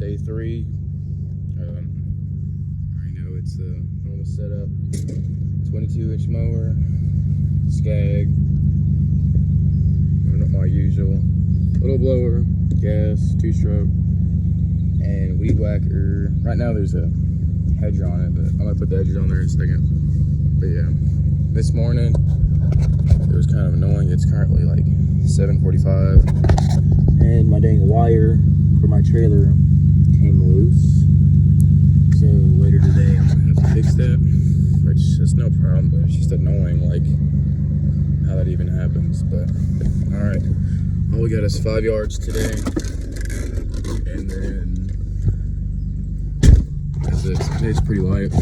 day 3. I know it's the normal setup. 22-inch mower, Skag, not my usual. Little blower, gas, 2-stroke, and weed whacker. Right now there's a hedger on it, but I'm gonna put the hedger on there in a second. But yeah, this morning it was kind of annoying. It's currently like 7:45, and my dang wire for my trailer came loose. So later today I'm gonna have to fix that, which is no problem, but it's just annoying, like how that even happens. But all right, all we got is 5 yards today, and then that's it. Today's pretty light.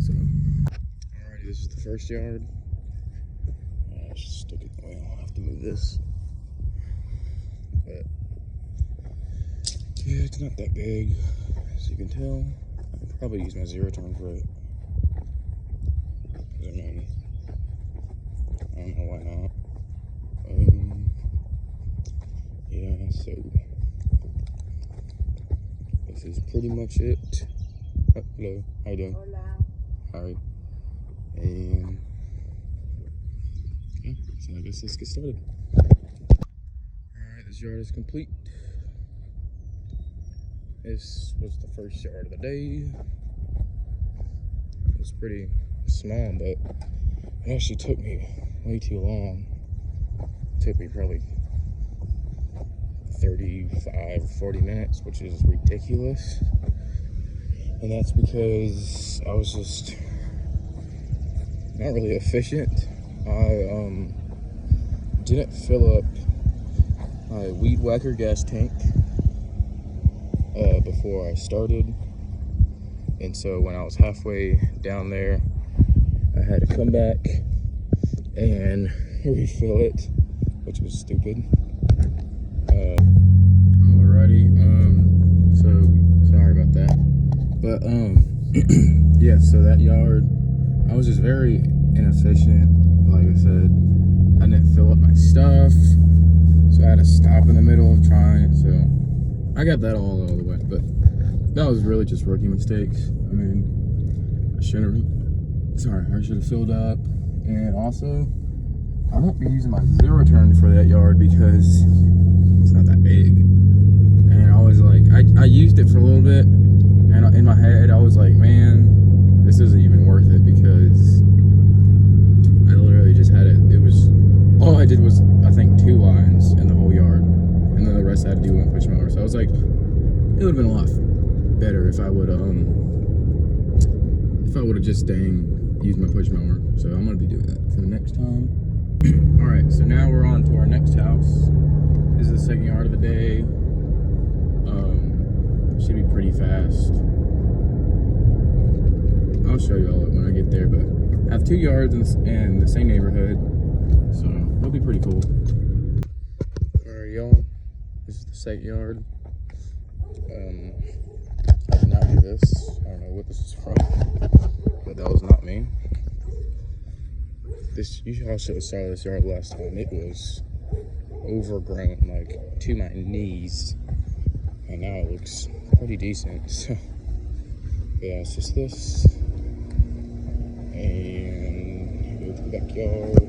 So alrighty, this is the first yard. Let's just stick it. Well, I'll have to move this, but yeah, it's not that big, as you can tell. I could probably use my 0-turn for it. I mean, I don't know why not. Yeah, so this is pretty much it. Oh, hello, how you doing? Hola. Hi. And yeah, so I guess let's get started. Alright, this yard is complete. This was the first yard of the day. It was pretty small, but it actually took me way too long. It took me probably 35-40 minutes, which is ridiculous. And that's because I was just not really efficient. I didn't fill up my weed whacker gas tank before I started, and so when I was halfway down there, I had to come back and refill it, which was stupid. Alrighty, so sorry about that. But yeah, so that yard, I was just very inefficient. Like I said, I didn't fill up my stuff, so I had to stop in the middle of trying it. So I got that all the way, but that was really just rookie mistakes. I mean, I should have filled up. And also, I won't be using my 0-turn for that yard because it's not that big. And I was like, I used it for a little bit, and in my head I was like, man, this isn't even worth it, because I literally just had it. It was, all I did was, I think, 2 lines in the whole yard, and then the rest I had to do one push mower. So I was like, it would have been a lot better if I would have just used my push mower. So I'm gonna be doing that for the next time. All right, so now we're on to our next house. This is the second yard of the day. Should be pretty fast. I'll show you all when I get there, but I have 2 yards in the same neighborhood, so it'll be pretty cool. All right, y'all, this is the second yard. I did not do this. I don't know what this is from, but that was not me. I should have saw this yard last time. It was overgrown, like to my knees, and now it looks pretty decent. So yeah, it's just this, and go to the backyard.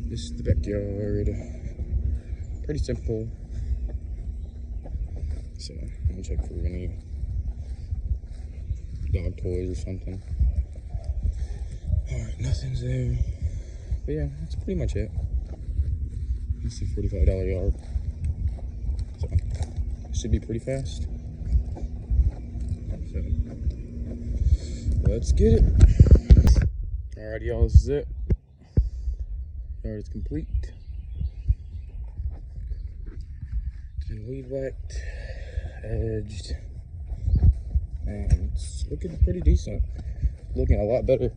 This is the backyard. Pretty simple. So I'm gonna check for any dog toys or something. Alright, nothing's there. But yeah, that's pretty much it. It's a $45 yard. So it should be pretty fast. So let's get it. Alright, y'all, this is it. Yard is complete. It's been weed whacked, edged, and it's looking pretty decent. Looking a lot better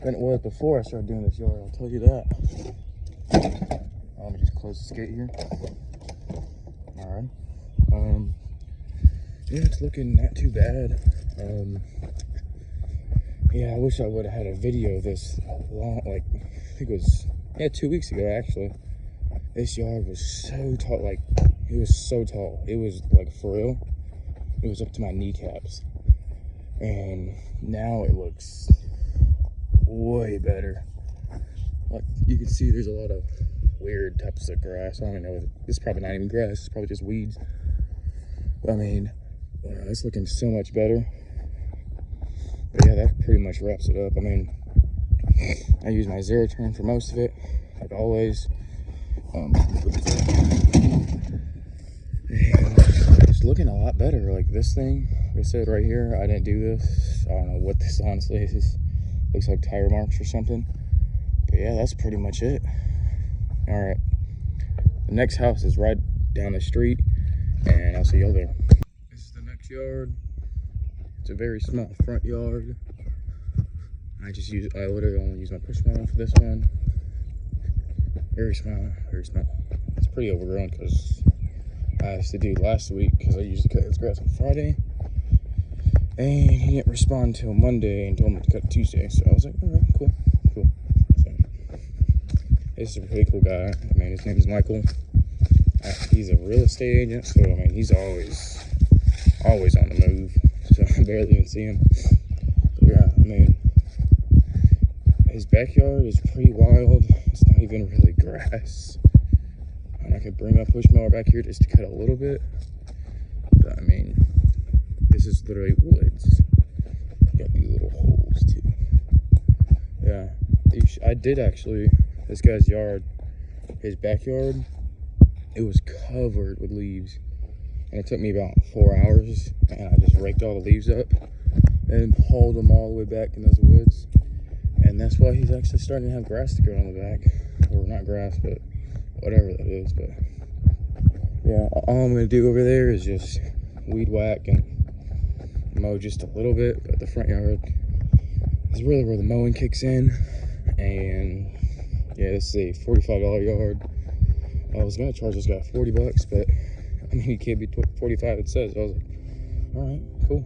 than it was before I started doing this yard, I'll tell you that. Let me just close this gate here. Alright. Yeah, it's looking not too bad. Yeah, I wish I would have had a video of this long, like, I think it was, yeah, 2 weeks ago, actually. This yard was so tall, like, it was so tall. It was, like, for real, it was up to my kneecaps. And now it looks way better. Like, you can see there's a lot of weird types of grass. I don't even know, it's probably not even grass, it's probably just weeds. But I mean, it's looking so much better. But yeah, that pretty much wraps it up. I mean, I use my zero turn for most of it, like always. And it's looking a lot better. Like this thing, like I said right here, I didn't do this. I don't know what this honestly is. Looks like tire marks or something. But yeah, that's pretty much it. All right, the next house is right down the street, and I'll see y'all there. This is the next yard. It's a very small front yard. I literally only use my push mower for this one. Very small, very small. It's pretty overgrown because I asked the dude last week because I usually cut his grass on Friday. And he didn't respond until Monday and told me to cut Tuesday. So I was like, all right, cool. So this is a pretty cool guy. I mean, his name is Michael. He's a real estate agent, so I mean, he's always on the move. So I barely even see him. But yeah, I mean, his backyard is pretty wild. It's not even really grass. And I could bring my push mower back here just to cut a little bit. But I mean, this is literally woods. Got these little holes too. Yeah, I did actually, this guy's yard, his backyard, it was covered with leaves. And it took me about 4 hours, and I just raked all the leaves up and hauled them all the way back in those woods. And that's why he's actually starting to have grass to grow on the back. Or not grass, but whatever that is. But yeah, all I'm gonna do over there is just weed whack and mow just a little bit. But the front yard is really where the mowing kicks in. And yeah, this is a $45 yard. I was gonna charge this guy $40, but I mean, he can't be 45, it says. I was like, all right, cool.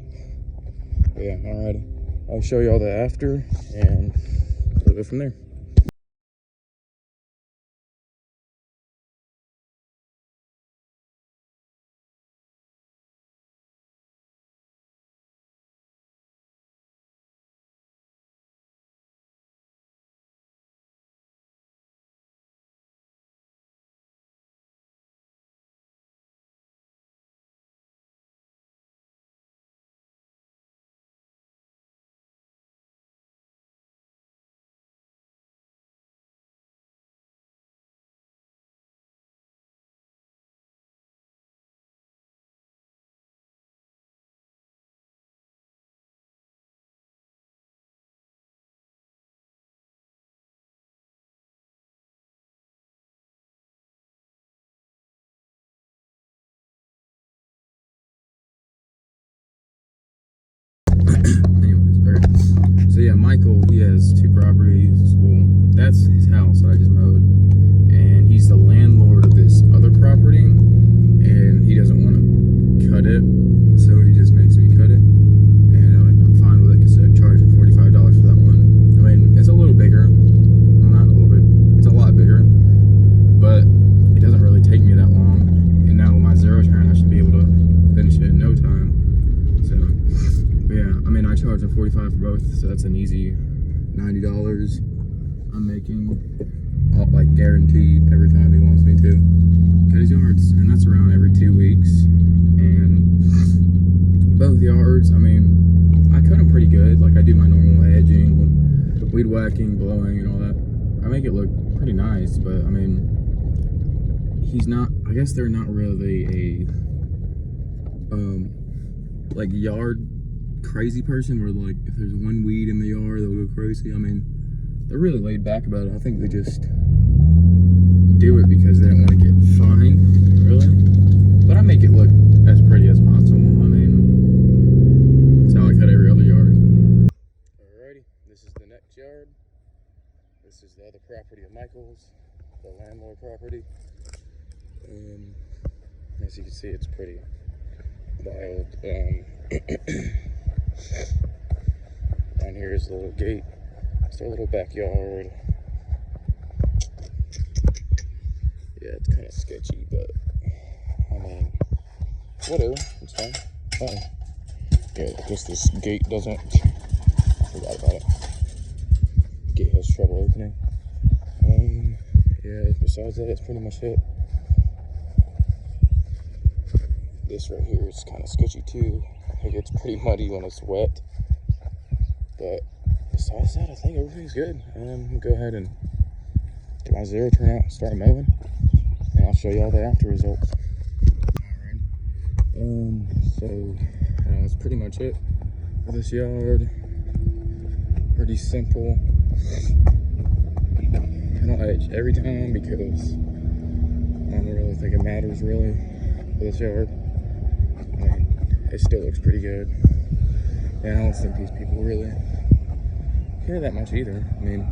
But yeah, alrighty. I'll show you all the after, and we'll go from there. Anyways, alright. So yeah, Michael, he has 2 properties. Well, that's his house that I just mowed. And he's the landlord of this other property. And he doesn't want to cut it. So he just makes me cut it. And I'm fine with it because they're charging $45 for that one. I mean, it's a little bigger. Well, not a little bit. It's a lot bigger. But it doesn't really take me that long. And now with my zero turn, I should be able to finish it in no time. So, but yeah, I mean, I charge him $45 for both, so that's an easy $90 I'm making, all, like, guaranteed every time he wants me to cut his yards, and that's around every 2 weeks. And both yards, I mean, I cut them pretty good. Like, I do my normal edging, weed whacking, blowing, and all that. I make it look pretty nice, but I mean, he's not, I guess they're not really a like yard crazy person where, like, if there's one weed in the yard, they'll go crazy. I mean, they're really laid back about it. I think they just do it because they don't want to get fined, really. But I make it look as pretty as possible. I mean, that's how I cut every other yard. Alrighty, this is the next yard. This is the other property of Michael's, the landlord property. As you can see, it's pretty wild. Down here here's the little gate. It's their little backyard. Yeah, it's kind of sketchy, but I mean, whatever. It's fine. Oh, yeah, I guess this gate doesn't. I forgot about it. Gate has trouble opening. Yeah, besides that, it's pretty much it. This right here is kind of sketchy too. It gets pretty muddy when it's wet. But besides that, I think everything's good. I'm gonna go ahead and get my zero turn out and start mowing. And I'll show you all the after results. Alright. So that's pretty much it for this yard. Pretty simple. I don't edge every time because I don't really think it matters really for this yard. I mean, it still looks pretty good. And I don't think these people really care that much either. I mean,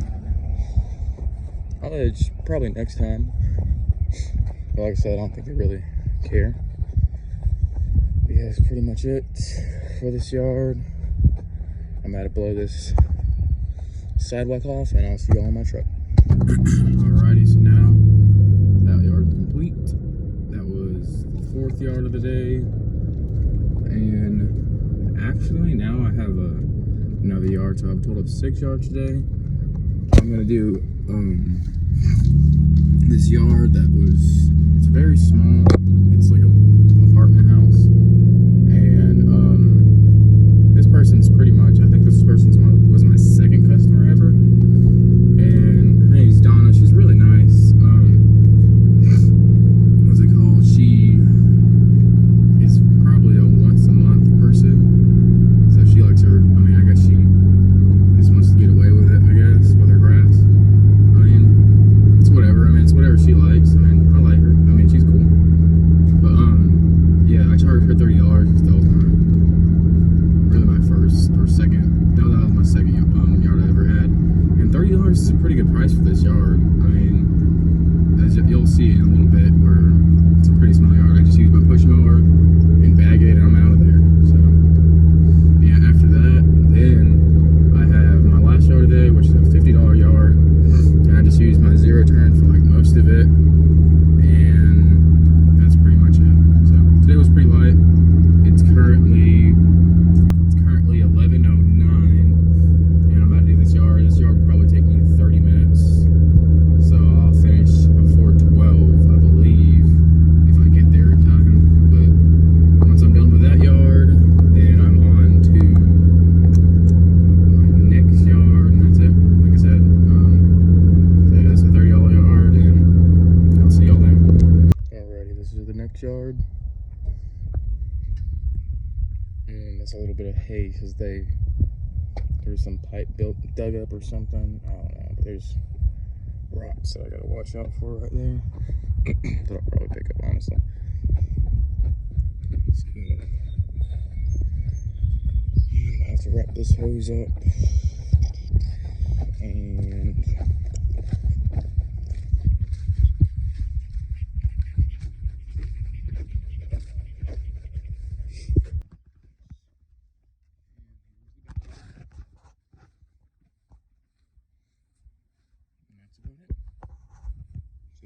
I'll edge probably next time. But like I said, I don't think they really care. But yeah, that's pretty much it for this yard. I'm about to blow this sidewalk off and I'll see y'all in my truck. Alrighty, so now that yard's complete. That was the 4th yard of the day. And actually now I have another yard, so I have a total of 6 yards today. I'm gonna do this yard it's very small. It's like an apartment house. And this person's pretty much, I think this person's was my 2nd customer ever. And her name's Donna. She's really nice. What's it called? She is probably a once a month person. So she likes her, I mean, I guess she just wants to get away with it, I guess, with her grass. I mean, it's whatever. I mean, it's whatever she likes. I mean, I like her. I mean, she's cool. But, yeah, I charged her $30 just the whole time. Really my first or second. No, that was my 2nd yard I ever had. And $30 is a pretty good price for this yard. I mean, as you'll see in a little bit, where it's a pretty small yard. I just use my push mower and bag it, and I'm out of there. So, yeah, after that, then I have my last yard today, which is a $50 yard. And I just used my zero turn for like most of it. And that's pretty much it. So, today was pretty light. It's currently 11:09, and I'm about to do this yard. This yard will probably take me 30 minutes, so I'll finish before 12, I believe, if I get there in time. But once I'm done with that yard, then I'm on to my next yard, and that's it. Like I said, so yeah, it's a $30 yard, and I'll see y'all then. Alrighty, this is the next yard. And there's a little bit of hay because there's some pipe dug up or something. I don't know, but there's rocks that I gotta watch out for right there. That I'll probably pick up, honestly. So, I'm gonna have to wrap this hose up. And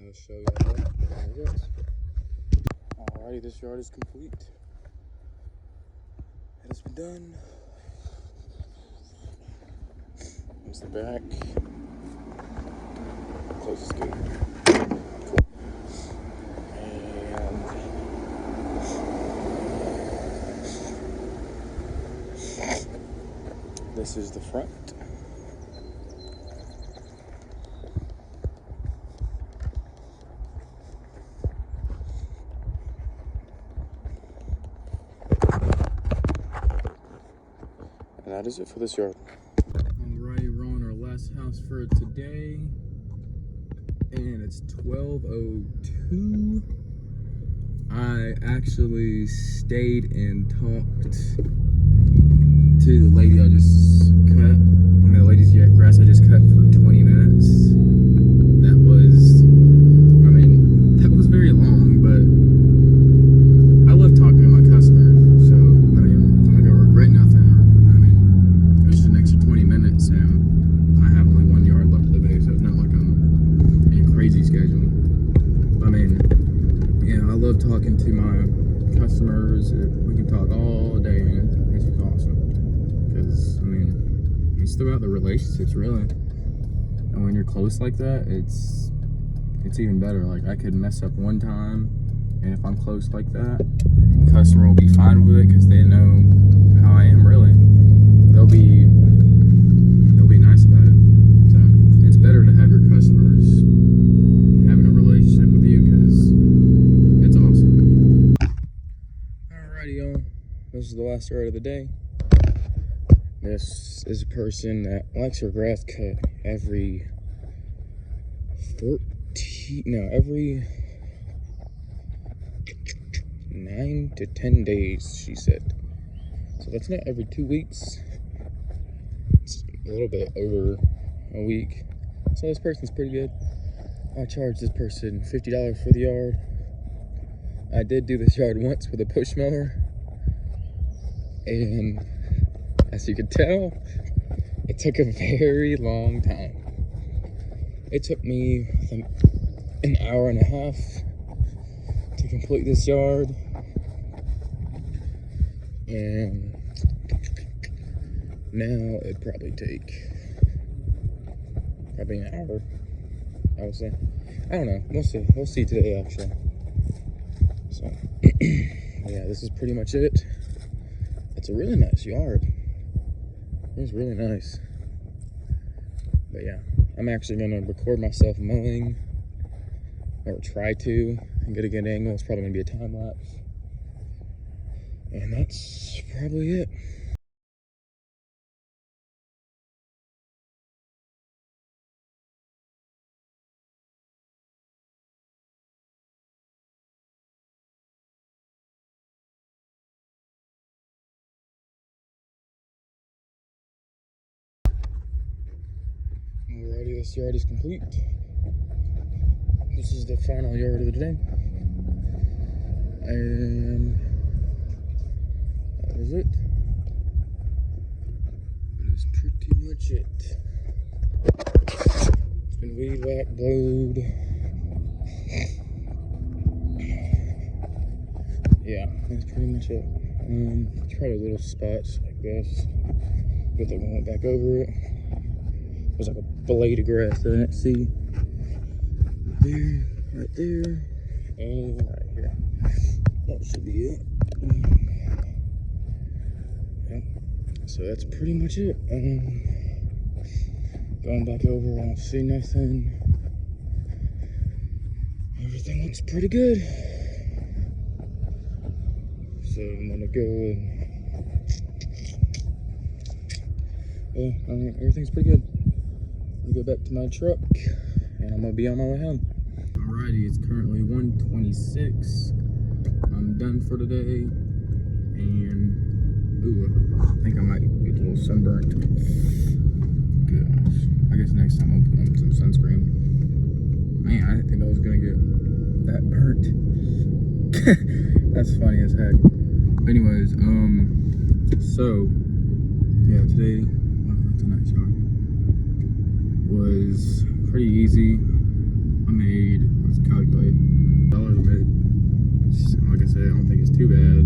I'll show you how it goes. Alrighty, this yard is complete. It has been done. Here's the back. Close this gate. Cool. And this is the front. And that is it for this yard. Alrighty, we're on our last house for today. And it's 12:02. I actually stayed and talked to the lady I just cut. I mean, the lady's grass I just cut for 20 minutes. That was very long, but I love talking to my customers. So, I mean, I'm not gonna regret nothing. I mean, it was just an extra 20 minutes. just about the relationships, really. And when you're close like that, it's even better. Like, I could mess up one time, and if I'm close like that, the customer will be fine with it because they know how I am, really. They'll be nice about it. So it's better to have your customers having a relationship with you because it's awesome. Alrighty, y'all. This is the last ride of the day. This is a person that likes her grass cut every 9 to 10 days, she said. So that's not every 2 weeks. It's a little bit over a week. So this person's pretty good. I charged this person $50 for the yard. I did do this yard once with a push mower. And as you can tell, it took a very long time. It took me, I think, an hour and a half to complete this yard. And now it'd probably take an hour, I would say. I don't know. We'll see. We'll see today, actually. So, yeah, this is pretty much it. It's a really nice yard. It's really nice. But yeah, I'm actually going to record myself mowing, or try to, and get a good angle. It's probably going to be a time lapse. And that's probably it. Alrighty, this yard is complete. This is the final yard of the day. And that is it. That is pretty much it. It's been weed whack, blowed. Yeah, that's pretty much it. Tried a little spots like this, but then we went back over it. There's like a blade of grass that I didn't see. There, right there, and right here. That should be it. Yep. So that's pretty much it. Going back over, I don't see nothing. Everything looks pretty good. So I'm gonna go and yeah, everything's pretty good. I'll go back to my truck and I'm gonna be on my way home. Alrighty, it's currently 1:26. I'm done for today, and ooh, I think I might get a little sunburnt. Gosh, I guess next time I'll put on some sunscreen. Man, I didn't think I was gonna get that burnt. That's funny as heck. Anyways, so yeah, today, wow, that's a nice yard. Was pretty easy. I made, let's calculate, dollars a bit. Like I said, I don't think it's too bad.